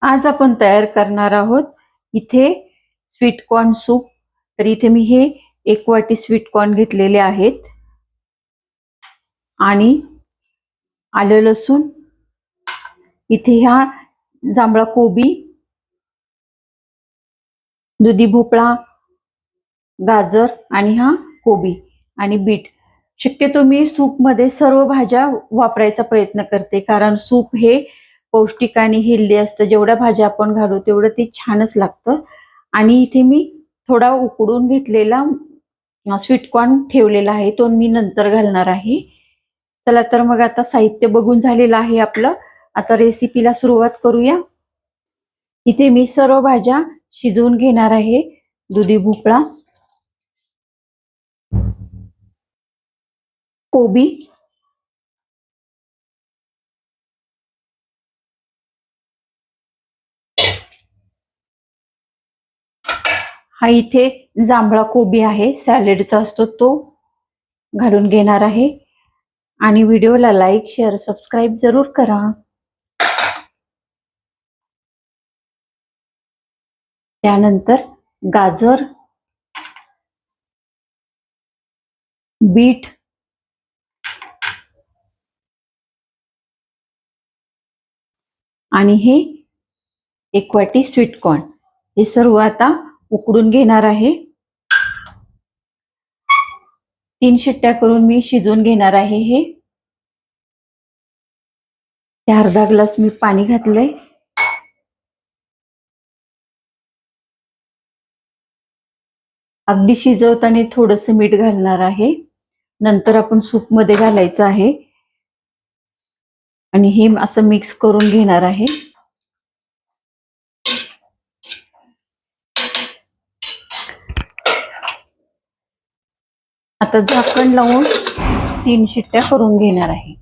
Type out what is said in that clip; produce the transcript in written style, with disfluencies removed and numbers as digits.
आज आपण तयार करणार आहोत इथे स्वीट कॉर्न सूप। तर इथे मी हे 1 वाटी स्वीट कॉर्न घेतलेले आहेत आणि आलं लसूण, इथे ह्या जांभळा कोबी, दुधी भोपळा, गाजर आणि हा कोबी आणि बीट। शक्यतो मी सूप मध्ये सर्व भाज्या वापरायचा प्रयत्न करते, कारण सूप हे पौष्टिक आणि हेल्दी असतं। जेवढ्या भाज्या आपण घालू तेवढं ते छानच लागतं। आणि इथे मी थोडा उकडून घेतलेला स्वीट कॉर्न ठेवलेला आहे, तो मी नंतर घालणार आहे। चला तर मग आता साहित्य बघून झालेलं आहे आपलं। आता रेसिपीला सुरुवात करूया। इथे मी सर्व भाज्या शिजवून घेणार आहे। दुधी भोपळा, कोबी, हा इथे जांभळा कोबी आहे, सॅलेडचा असतो तो घालून घेणार आहे। आणि व्हिडिओला लाईक, शेअर, सबस्क्राईब जरूर करा। त्यानंतर गाजर, बीट, आणि हे 1 वाटी स्वीट कॉर्न, हे सर्व आता उकडून घेणार आहे। 3 शिट्ट्या करून मी शिजवून घेणार आहे। हे अर्धा ग्लास मी पाणी घातलंय। अगदी शिजवताना थोडंसं मीठ घालणार आहे, नंतर आपण सूप मध्ये घालायचं आहे आणि हे असं मिक्स करून घेणार आहे। आता झाकण लावून 3 शिट्ट्या करून घेणार आहे।